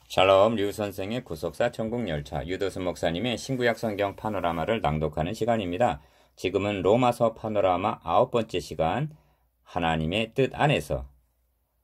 샬롬 류 선생의 구속사 천국열차 유도수 목사님의 신구약 성경 파노라마를 낭독하는 시간입니다. 지금은 로마서 파노라마 9번째 시간 하나님의 뜻 안에서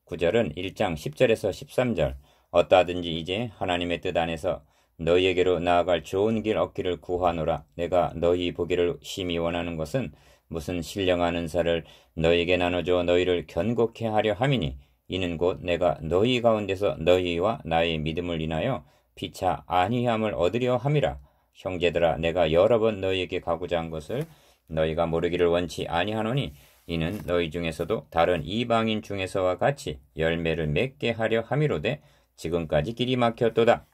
9절은 1장 10절에서 13절 어떠하든지 이제 하나님의 뜻 안에서 너희에게로 나아갈 좋은 길 얻기를 구하노라. 내가 너희 보기를 심히 원하는 것은 무슨 신령한 은사를 너희에게 나눠줘 너희를 견고케 하려 함이니 이는 곧 내가 너희 가운데서 너희와 나의 믿음을 인하여 피차 안위함을 얻으려 함이라. 형제들아 내가 여러 번 너희에게 가고자 한 것을 너희가 모르기를 원치 아니하노니 이는 너희 중에서도 다른 이방인 중에서와 같이 열매를 맺게 하려 함이로되 지금까지 길이 막혔도다.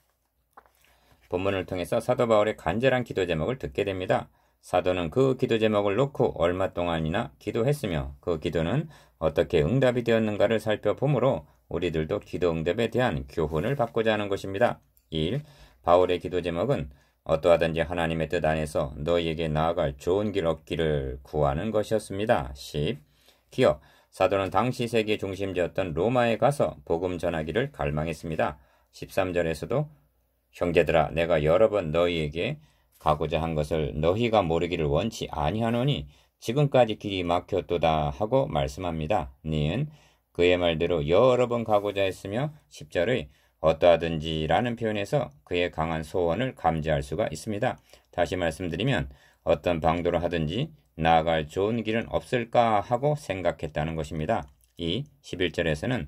본문을 통해서 사도 바울의 간절한 기도 제목을 듣게 됩니다. 사도는 그 기도 제목을 놓고 얼마 동안이나 기도했으며 그 기도는 어떻게 응답이 되었는가를 살펴보므로 우리들도 기도 응답에 대한 교훈을 받고자 하는 것입니다. 1. 바울의 기도 제목은 어떠하든지 하나님의 뜻 안에서 너희에게 나아갈 좋은 길 얻기를 구하는 것이었습니다. 10. 기억. 사도는 당시 세계 중심지였던 로마에 가서 복음 전하기를 갈망했습니다. 13절에서도 형제들아 내가 여러 번 너희에게 가고자 한 것을 너희가 모르기를 원치 아니하노니 지금까지 길이 막혔도다 하고 말씀합니다. 니은 그의 말대로 여러 번 가고자 했으며 10절의 어떠하든지 라는 표현에서 그의 강한 소원을 감지할 수가 있습니다. 다시 말씀드리면 어떤 방도로 하든지 나아갈 좋은 길은 없을까 하고 생각했다는 것입니다. 11절에서는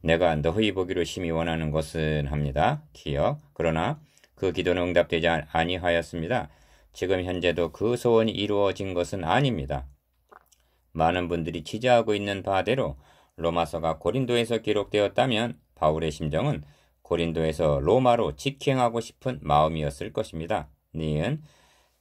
내가 너희 보기로 심히 원하는 것은 합니다. 기억. 그러나 그 기도는 응답되지 아니하였습니다. 지금 현재도 그 소원이 이루어진 것은 아닙니다. 많은 분들이 취재하고 있는 바대로 로마서가 고린도에서 기록되었다면 바울의 심정은 고린도에서 로마로 직행하고 싶은 마음이었을 것입니다. 니은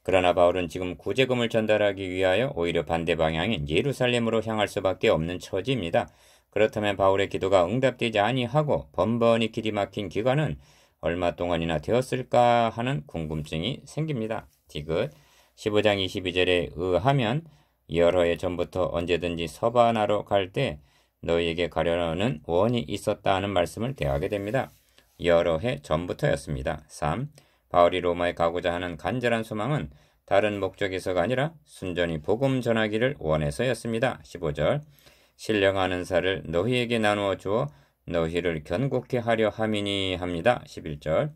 그러나 바울은 지금 구제금을 전달하기 위하여 오히려 반대 방향인 예루살렘으로 향할 수밖에 없는 처지입니다. 그렇다면 바울의 기도가 응답되지 아니하고 번번이 길이 막힌 기간은 얼마 동안이나 되었을까 하는 궁금증이 생깁니다. 디귿 15장 22절에 의하면 여러 해 전부터 언제든지 서바나로 갈 때 너희에게 가려는 원이 있었다 하는 말씀을 대하게 됩니다. 여러 해 전부터였습니다. 3. 바울이 로마에 가고자 하는 간절한 소망은 다른 목적에서가 아니라 순전히 복음 전하기를 원해서였습니다. 15절 신령한 은사를 너희에게 나누어 주어 너희를 견고케 하려 함이니 합니다. 11절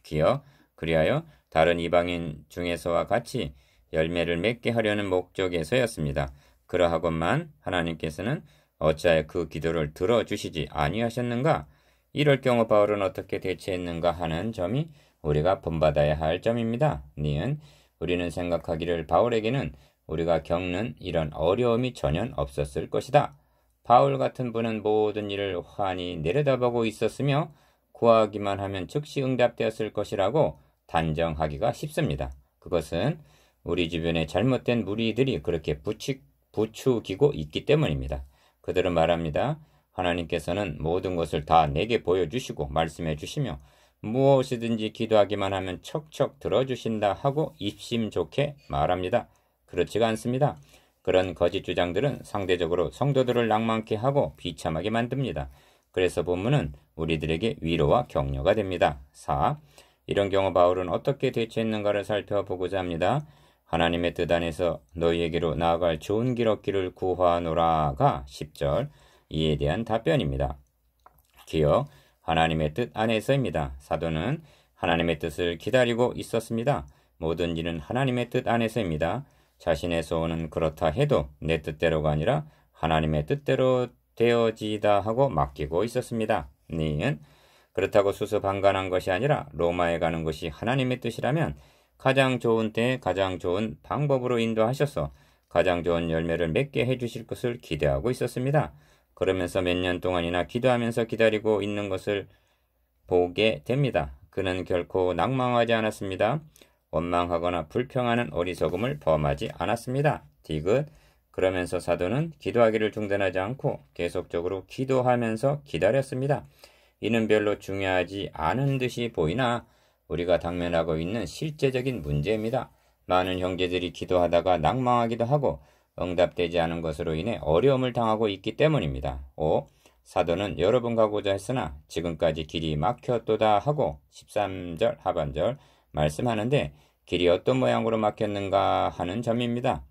기억 그리하여 다른 이방인 중에서와 같이 열매를 맺게 하려는 목적에서였습니다. 그러하건만 하나님께서는 어찌하여 그 기도를 들어주시지 아니하셨는가? 이럴 경우 바울은 어떻게 대처했는가 하는 점이 우리가 본받아야 할 점입니다. 니은 우리는 생각하기를 바울에게는 우리가 겪는 이런 어려움이 전혀 없었을 것이다. 바울 같은 분은 모든 일을 환히 내려다보고 있었으며 구하기만 하면 즉시 응답되었을 것이라고 단정하기가 쉽습니다. 그것은 우리 주변에 잘못된 무리들이 그렇게 부추기고 있기 때문입니다. 그들은 말합니다. 하나님께서는 모든 것을 다 내게 보여주시고 말씀해 주시며 무엇이든지 기도하기만 하면 척척 들어주신다 하고 입심 좋게 말합니다. 그렇지가 않습니다. 그런 거짓 주장들은 상대적으로 성도들을 낭만케 하고 비참하게 만듭니다. 그래서 본문은 우리들에게 위로와 격려가 됩니다. 4. 이런 경우 바울은 어떻게 대처했는가를 살펴보고자 합니다. 하나님의 뜻 안에서 너희에게로 나아갈 좋은 길 얻기를 구하노라가 10절 이에 대한 답변입니다. 기억 하나님의 뜻 안에서입니다. 사도는 하나님의 뜻을 기다리고 있었습니다. 모든 일은 하나님의 뜻 안에서입니다. 자신의 소원은 그렇다 해도 내 뜻대로가 아니라 하나님의 뜻대로 되어지다 하고 맡기고 있었습니다. 니은 그렇다고 수수방관한 것이 아니라 로마에 가는 것이 하나님의 뜻이라면 가장 좋은 때에 가장 좋은 방법으로 인도하셔서 가장 좋은 열매를 맺게 해주실 것을 기대하고 있었습니다. 그러면서 몇 년 동안이나 기도하면서 기다리고 있는 것을 보게 됩니다. 그는 결코 낭망하지 않았습니다. 원망하거나 불평하는 어리석음을 범하지 않았습니다. 디귿 그러면서 사도는 기도하기를 중단하지 않고 계속적으로 기도하면서 기다렸습니다. 이는 별로 중요하지 않은 듯이 보이나 우리가 당면하고 있는 실제적인 문제입니다. 많은 형제들이 기도하다가 낭망하기도 하고 응답되지 않은 것으로 인해 어려움을 당하고 있기 때문입니다. 5. 사도는 여러 번 가고자 했으나 지금까지 길이 막혔도다 하고 13절 하반절 말씀하는데 길이 어떤 모양으로 막혔는가 하는 점입니다.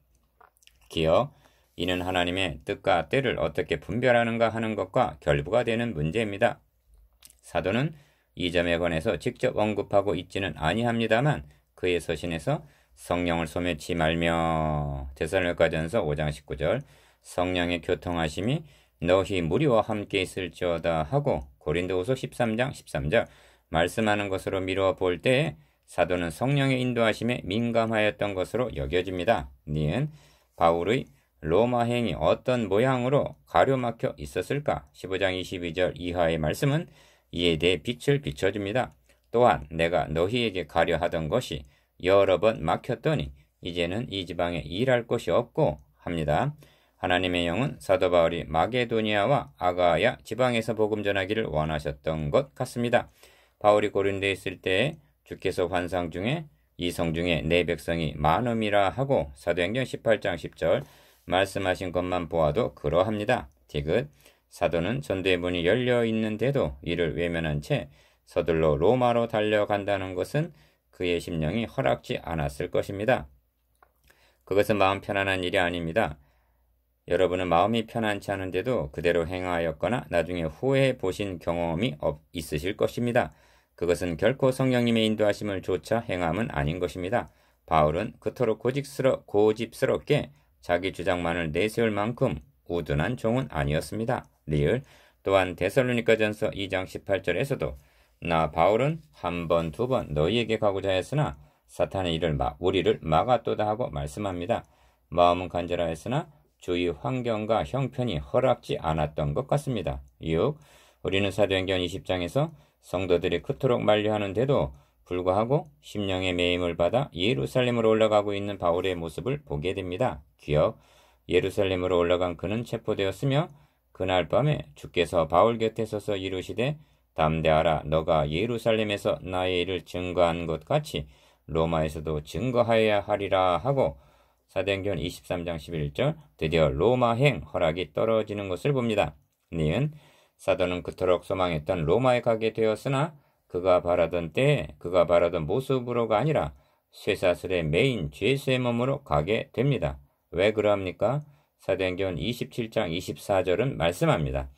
기억, 이는 하나님의 뜻과 때를 어떻게 분별하는가 하는 것과 결부가 되는 문제입니다. 사도는 이 점에 관해서 직접 언급하고 있지는 아니합니다만 그의 서신에서 성령을 소매치 말며 데살로니가전서 5장 19절 성령의 교통하심이 너희 무리와 함께 있을지어다 하고 고린도후서 13장 13절 말씀하는 것으로 미루어 볼 때에 사도는 성령의 인도하심에 민감하였던 것으로 여겨집니다. 니은 바울의 로마 행이 어떤 모양으로 가로막혀 있었을까? 15장 22절 이하의 말씀은 이에 대해 빛을 비춰줍니다. 또한 내가 너희에게 가려 하던 것이 여러 번 막혔더니 이제는 이 지방에 일할 곳이 없고 합니다. 하나님의 영은 사도 바울이 마게도니아와 아가야 지방에서 복음 전하기를 원하셨던 것 같습니다. 바울이 고린도에 있을 때 주께서 환상 중에 이 성 중에 내 백성이 많음이라 하고 사도행전 18장 10절 말씀하신 것만 보아도 그러합니다. 디귿 사도는 전도의 문이 열려 있는데도 이를 외면한 채 서둘러 로마로 달려간다는 것은 그의 심령이 허락지 않았을 것입니다. 그것은 마음 편안한 일이 아닙니다. 여러분은 마음이 편안치 않은데도 그대로 행하였거나 나중에 후회해 보신 경험이 있으실 것입니다. 그것은 결코 성령님의 인도하심을 조차 행함은 아닌 것입니다. 바울은 그토록 고집스럽게 자기 주장만을 내세울 만큼 우둔한 종은 아니었습니다. 리을 또한 데살로니가전서 2장 18절에서도 나 바울은 한 번, 두 번 너희에게 가고자 했으나 사탄의 우리를 막았도다 하고 말씀합니다. 마음은 간절하였으나 주위 환경과 형편이 허락지 않았던 것 같습니다. 6. 우리는 사도행전 20장에서 성도들이 그토록 만류하는데도 불구하고 심령의 매임을 받아 예루살렘으로 올라가고 있는 바울의 모습을 보게 됩니다. 기억, 예루살렘으로 올라간 그는 체포되었으며 그날 밤에 주께서 바울 곁에 서서 이르시되 담대하라 너가 예루살렘에서 나의 일을 증거한 것 같이 로마에서도 증거하여야 하리라 하고 사도행전 23장 11절 드디어 로마행 허락이 떨어지는 것을 봅니다. 니은 사도는 그토록 소망했던 로마에 가게 되었으나 그가 바라던 때에 그가 바라던 모습으로가 아니라 쇠사슬에 매인 죄수의 몸으로 가게 됩니다. 왜 그러합니까? 사도행전 27장 24절은 말씀합니다.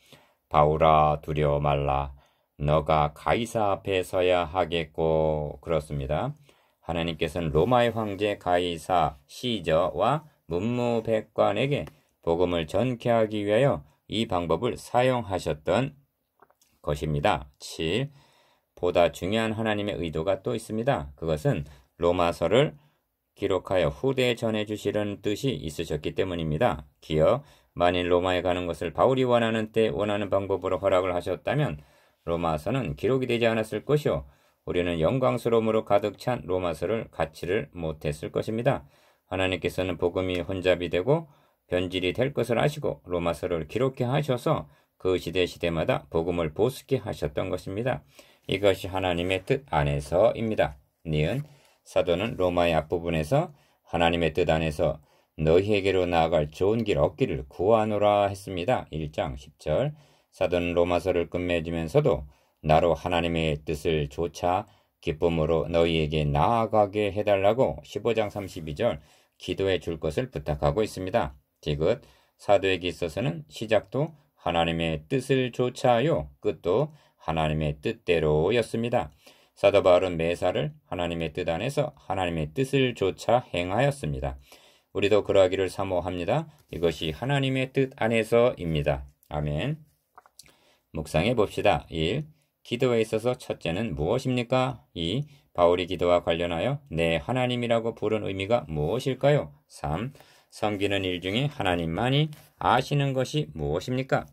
바울아 두려워 말라. 너가 가이사 앞에 서야 하겠고 그렇습니다. 하나님께서는 로마의 황제 가이사 시저와 문무백관에게 복음을 전케하기 위하여 이 방법을 사용하셨던 것입니다. 7. 보다 중요한 하나님의 의도가 또 있습니다. 그것은 로마서를 기록하여 후대에 전해주시려는 뜻이 있으셨기 때문입니다. 기억, 만일 로마에 가는 것을 바울이 원하는 때 원하는 방법으로 허락을 하셨다면 로마서는 기록이 되지 않았을 것이요 우리는 영광스러움으로 가득 찬 로마서를 갖지를 못했을 것입니다. 하나님께서는 복음이 혼잡이 되고 변질이 될 것을 아시고 로마서를 기록해 하셔서 그 시대마다 복음을 보숙해 하셨던 것입니다. 이것이 하나님의 뜻 안에서입니다. 니은 사도는 로마의 앞부분에서 하나님의 뜻 안에서 너희에게로 나아갈 좋은 길 얻기를 구하노라 했습니다. 1장 10절 사도는 로마서를 끝맺으면서도 나로 하나님의 뜻을 조차 기쁨으로 너희에게 나아가게 해달라고 15장 32절 기도해 줄 것을 부탁하고 있습니다. 디귿 사도에게 있어서는 시작도 하나님의 뜻을 조차요 끝도 하나님의 뜻대로였습니다. 사도 바울은 매사를 하나님의 뜻 안에서 하나님의 뜻을 조차 행하였습니다. 우리도 그러하기를 사모합니다. 이것이 하나님의 뜻 안에서입니다. 아멘. 묵상해 봅시다. 1. 기도에 있어서 첫째는 무엇입니까? 2. 바울이 기도와 관련하여 내 하나님이라고 부른 의미가 무엇일까요? 3. 섬기는 일 중에 하나님만이 아시는 것이 무엇입니까?